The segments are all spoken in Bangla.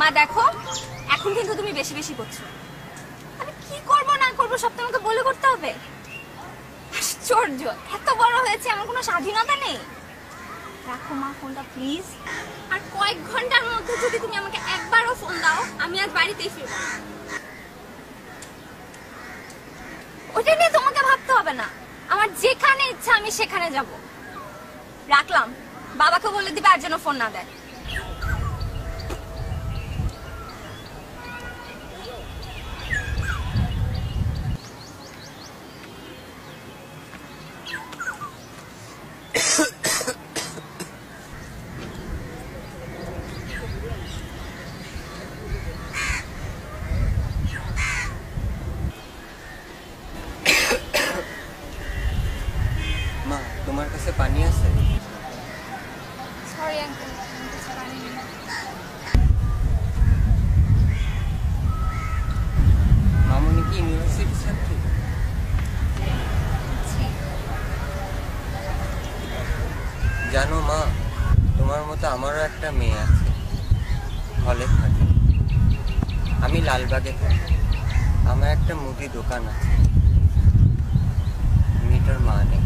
মা দেখো এখন কিন্তু তুমি বেশি বেশি করছো। আমি কি করব না করব সব তোমাকে বলে করতে হবে? আশ্চর্য, এত বড় হয়েছে আমার কোনো স্বাধীনতা নেই। রাখো মা ফোনটা প্লিজ। আর কয়েক ঘন্টার মধ্যে যদি তুমি আমাকে একবারও ফোন দাও আমি আজ বাড়িতেই ফিরবো। ওটা নিয়ে তোমাকে ভাবতে হবে না, আমার যেখানে ইচ্ছা আমি সেখানে যাব। রাখলাম, বাবাকে বলে দিবে আর যেন ফোন না দেয়। মা তোমার কাছে পানি আছে? সরি আঙ্কেল, পানি নেই। মামনি কি ইউনিভার্সিটি ছাত্রী? জানো মা, তোমার মতো আমারও একটা মেয়ে আছে, হলে থাকে। আমি লালবাগে থাকি। আমার একটা মুদি দোকান আছে। মেয়েটার মা নেই।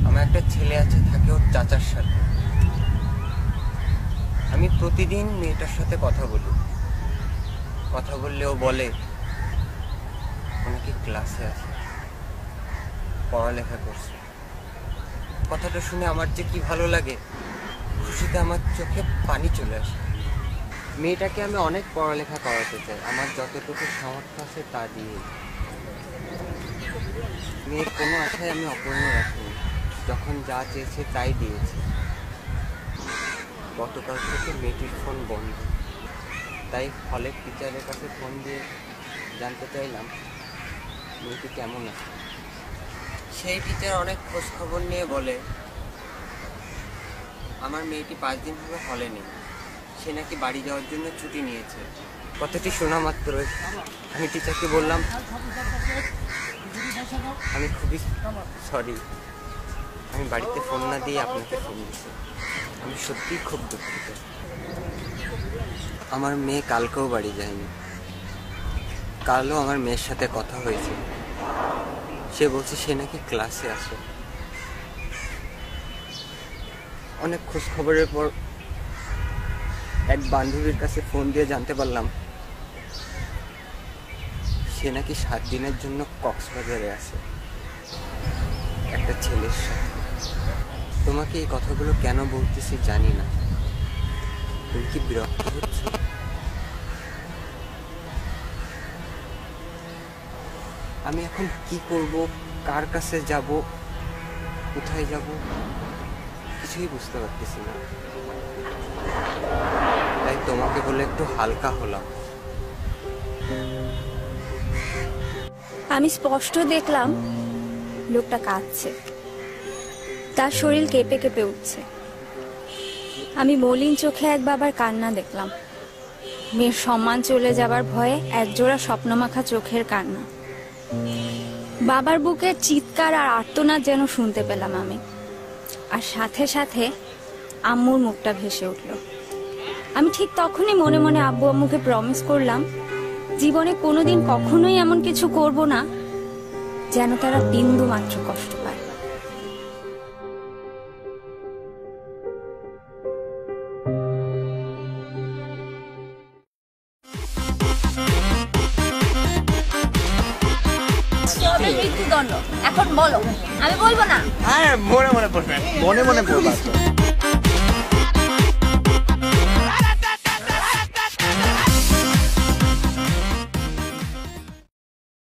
আমার একটা ছেলে আছে, থাকে ওর চাচার সাথে। আমি প্রতিদিন মেয়েটার সাথে কথা বলি। কথা বললে ও বলে ও নাকি ক্লাসে আছে, পড়ালেখা করছে। কথাটা শুনে আমার যে কি ভালো লাগে, খুশিতে আমার চোখে পানি চলে আসে। মেয়েটাকে আমি অনেক পড়ালেখা করাতে চাই, আমার যতটুকু সামর্থ্য আছে তা দিয়ে। মেয়ের কোনো আশায় আমি অপূর্ণ রাখিনি, যখন যা চেয়েছে তাই দিয়েছি। গতকাল থেকে মেয়েটির ফোন বন্ধ, তাই হলের টিচারের কাছে ফোন দিয়ে জানতে চাইলাম মেয়েটি কেমন আছে। সেই টিচার অনেক খোঁজ খবর নিয়ে বলে আমার মেয়েটি 5 দিন হলো হলে নেই, সে নাকি বাড়ি যাওয়ার জন্য ছুটি নিয়েছে। কথাটি শোনা মাত্র আমি টিচারকে বললাম আমি খুবই সরি, আমি বাড়িতে ফোন না দিয়ে আপনাকে ফোন দিচ্ছি, আমি সত্যিই খুব দুঃখিত। আমার মেয়ে কালকেও বাড়ি যায়নি। কালও আমার মেয়ের সাথে কথা হয়েছে, সে বলছে সে নাকি ক্লাসে আসে। অনেক খোঁজ খবরের পর এক বান্ধবীর কাছে ফোন দিয়ে জানতে পারলাম সে নাকি 7 দিনের জন্য কক্সবাজারে আছে একটা ছেলের সাথে। তোমাকে এই কথাগুলো কেন বলতেছি জানি না, তুমি কি বিরক্ত হচ্ছ? আমি এখন কি করব, কার কাছে যাব, কোথায় যাব, কিছুই বুঝতে পারতেছি না। তাই তোমাকে বলে একটু হালকা হলাম। আমি স্পষ্ট দেখলাম লোকটা কাঁদছে, তার শরীর কেঁপে কেঁপে উঠছে। আমি মলিন চোখে এক বাবার কান্না দেখলাম, মেয়ের সম্মান চলে যাবার ভয়ে একজোড়া স্বপ্নমাখা চোখের কান্না। বাবার বুকের চিৎকার আর আর্তনাদ যেন শুনতে পেলাম আমি, আর সাথে সাথে আম্মুর মুখটা ভেসে উঠল। আমি ঠিক তখনই মনে মনে আব্বু আম্মুকে প্রমিস করলাম জীবনে কোনোদিন কখনোই এমন কিছু করব না যেন তারা বিন্দু মাত্র কষ্ট পায়। মৃত্যুদণ্ড এখন বলো, আমি বলবো না। হ্যাঁ মনে মনে পড়বে, মনে মনে পড়বে।